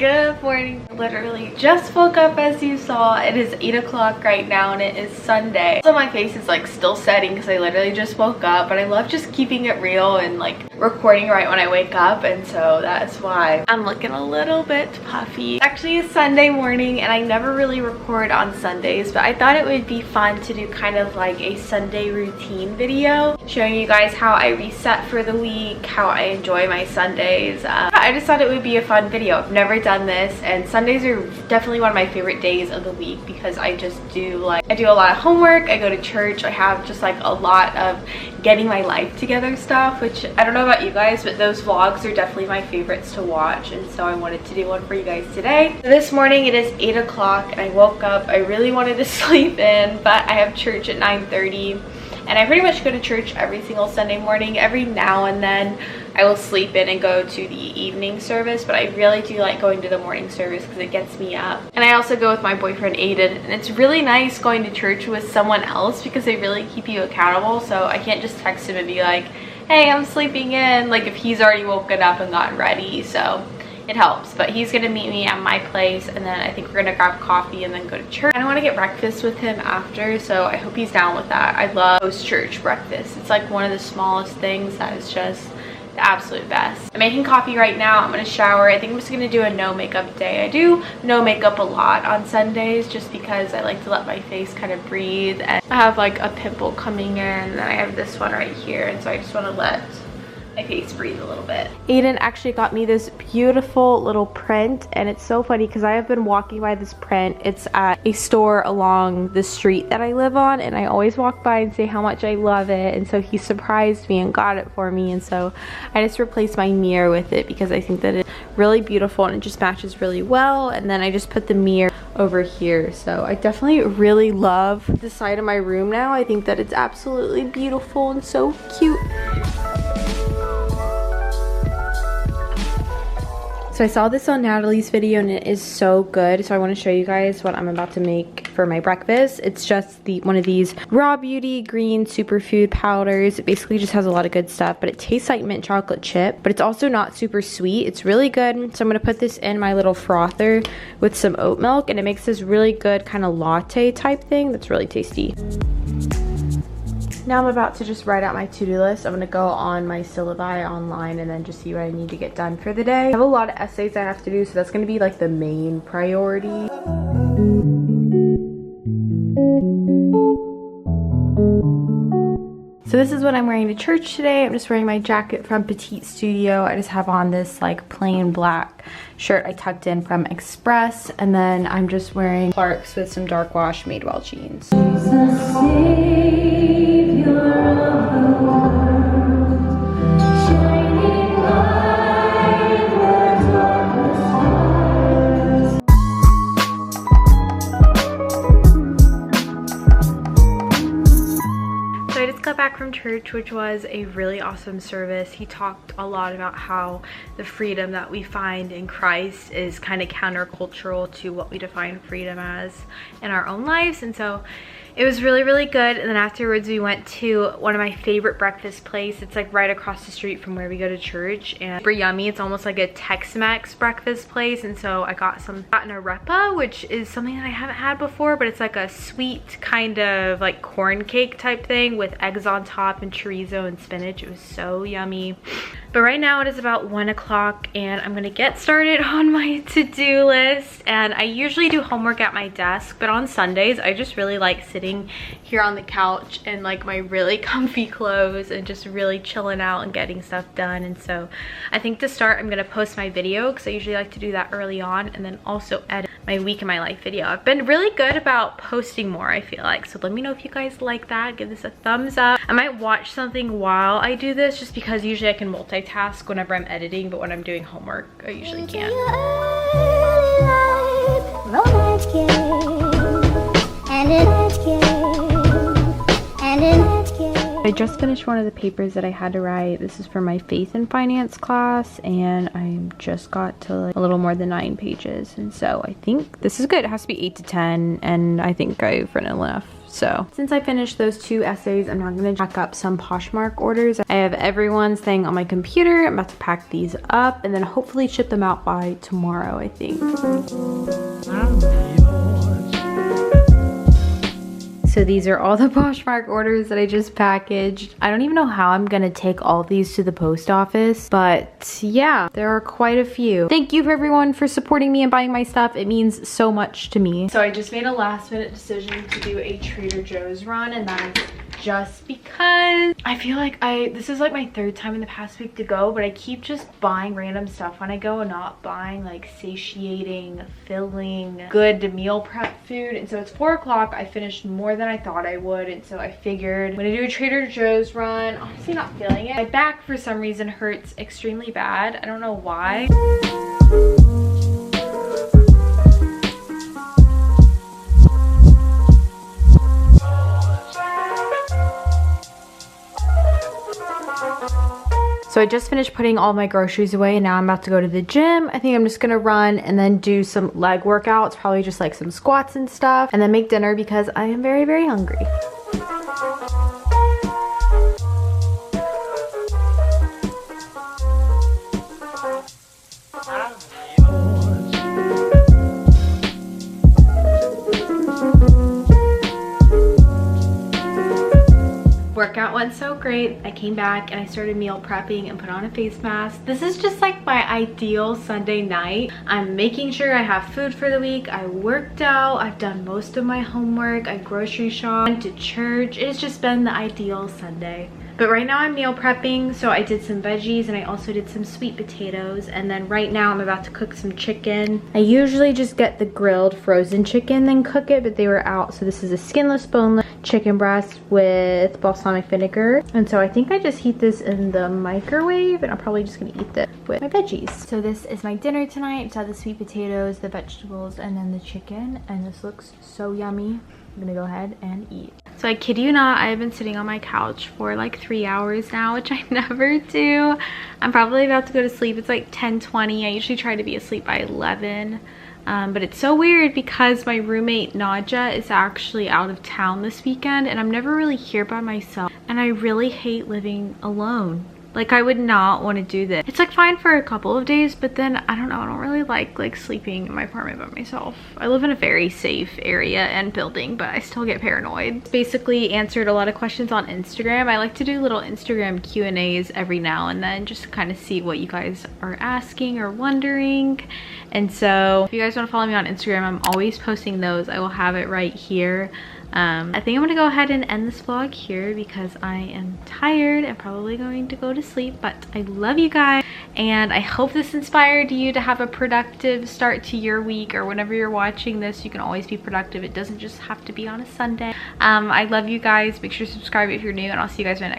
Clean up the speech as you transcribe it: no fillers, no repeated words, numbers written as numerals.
Good morning. Literally just woke up, as you saw. It is 8 o'clock right now and it is Sunday. So my face is like still setting because I literally just woke up, but I love just keeping it real and like recording right when I wake up, and so that's why I'm looking a little bit puffy. It's actually a Sunday morning and I never really record on Sundays, but I thought it would be fun to do kind of like a Sunday routine video showing you guys how I reset for the week, how I enjoy my Sundays. I just thought it would be a fun video. I've never done this, and Sundays are definitely one of my favorite days of the week because I just do I do a lot of homework, I go to church, I have just like a lot of getting my life together stuff, which I don't know about you guys, but those vlogs are definitely my favorites to watch, and so I wanted to do one for you guys today. So this morning it is 8 o'clock and I woke up. I really wanted to sleep in, but I have church at 9:30. And I pretty much go to church every single Sunday morning. Every now and then I will sleep in and go to the evening service, but I really do like going to the morning service because it gets me up. And I also go with my boyfriend Aiden, and it's really nice going to church with someone else because they really keep you accountable. So I can't just text him and be like, hey, I'm sleeping in, like if he's already woken up and gotten ready. So it helps. But he's gonna meet me at my place, and then I think we're gonna grab coffee and then go to church. I want to get breakfast with him after, so I hope he's down with that. I love post-church breakfast. It's like one of the smallest things that is just the absolute best. I'm making coffee right now. I'm gonna shower. I think I'm just gonna do a no makeup day. I do no makeup a lot on Sundays just because I like to let my face kind of breathe, and I have like a pimple coming in, and then I have this one right here, and so I just want to let my face breathe a little bit. Aiden actually got me this beautiful little print, and it's so funny because I have been walking by this print. It's at a store along the street that I live on, and I always walk by and say how much I love it, and so he surprised me and got it for me, and so I just replaced my mirror with it because I think that it's really beautiful and it just matches really well. And then I just put the mirror over here, so I definitely really love this side of my room now. I think that it's absolutely beautiful and so cute. So I saw this on Natalie's video and it is so good. So I want to show you guys what I'm about to make for my breakfast. It's just one of these Raw Beauty green superfood powders. It basically just has a lot of good stuff, but it tastes like mint chocolate chip, but it's also not super sweet. It's really good. So I'm going to put this in my little frother with some oat milk, and it makes this really good kind of latte type thing that's really tasty. Now I'm about to just write out my to-do list. I'm going to go on my syllabi online and then just see what I need to get done for the day. I have a lot of essays I have to do, so that's going to be like the main priority. So this is what I'm wearing to church today. I'm just wearing my jacket from Petite Studio. I just have on this like plain black shirt I tucked in from Express, and then I'm just wearing Clarks with some dark wash Madewell jeans. Back from church, which was a really awesome service. He talked a lot about how the freedom that we find in Christ is kind of countercultural to what we define freedom as in our own lives, and so it was really, really good. And then afterwards we went to one of my favorite breakfast places. It's like right across the street from where we go to church, and super yummy. It's almost like a Tex-Mex breakfast place, and so I got an arepa, which is something that I haven't had before, but it's like a sweet kind of like corn cake type thing with eggs on top and chorizo and spinach. It was so yummy. But right now it is about 1 o'clock and I'm gonna get started on my to-do list. And I usually do homework at my desk, but on Sundays I just really like sitting here on the couch in like my really comfy clothes and just really chilling out and getting stuff done. And so I think to start I'm gonna post my video because I usually like to do that early on, and then also edit my week in my life video. I've been really good about posting more, I feel like, so let me know if you guys like that. Give this a thumbs up. I might watch something while I do this just because usually I can multitask whenever I'm editing, but when I'm doing homework I usually can't. I just finished one of the papers that I had to write. This is for my faith and finance class, and I just got to like a little more than 9 pages, and so I think this is good. It has to be 8 to 10, and I think I've written enough So since I finished those 2 essays, I'm now gonna pack up some Poshmark orders. I have everyone's thing on my computer. I'm about to pack these up and then hopefully ship them out by tomorrow, I think. So these are all the Poshmark orders that I just packaged. I don't even know how I'm gonna take all of these to the post office, but yeah, there are quite a few. Thank you for everyone for supporting me and buying my stuff. It means so much to me. So I just made a last minute decision to do a Trader Joe's run, and that is just because I feel like this is like my 3rd time in the past week to go, but I keep just buying random stuff when I go and not buying like satiating, filling, good meal prep food. And so it's 4 o'clock. I finished more than I thought I would, and so I figured I'm gonna do a Trader Joe's run. Honestly, not feeling it. My back for some reason hurts extremely bad. I don't know why. So I just finished putting all my groceries away and now I'm about to go to the gym. I think I'm just gonna run and then do some leg workouts, probably just like some squats and stuff, and then make dinner because I am very, very hungry. Workout went so great. I came back and I started meal prepping and put on a face mask. This is just like my ideal Sunday night. I'm making sure I have food for the week. I worked out. I've done most of my homework. I grocery shopped, went to church. It's just been the ideal Sunday. But right now I'm meal prepping, so I did some veggies and I also did some sweet potatoes. And then right now I'm about to cook some chicken. I usually just get the grilled frozen chicken then cook it, but they were out. So this is a skinless, boneless chicken breast with balsamic vinegar. And so I think I just heat this in the microwave and I'm probably just gonna eat this with my veggies. So this is my dinner tonight. It's the sweet potatoes, the vegetables, and then the chicken. And this looks so yummy. I'm gonna go ahead and eat. So I kid you not, I've been sitting on my couch for like 3 hours now, which I never do. I'm probably about to go to sleep. It's like 10:20. I usually try to be asleep by 11. But it's so weird because my roommate Nadja is actually out of town this weekend and I'm never really here by myself. And I really hate living alone. Like, I would not want to do this. It's like fine for a couple of days, but then I don't know, I don't really like sleeping in my apartment by myself. I live in a very safe area and building, but I still get paranoid. Basically answered a lot of questions on Instagram. I like to do little Instagram Q&As every now and then just to kind of see what you guys are asking or wondering. And so if you guys want to follow me on Instagram, I'm always posting those. I will have it right here. I think I'm gonna go ahead and end this vlog here because I am tired and probably going to go to sleep, but I love you guys and I hope this inspired you to have a productive start to your week, or whenever you're watching this, you can always be productive. It doesn't just have to be on a Sunday. I love you guys. Make sure to subscribe if you're new, and I'll see you guys in my next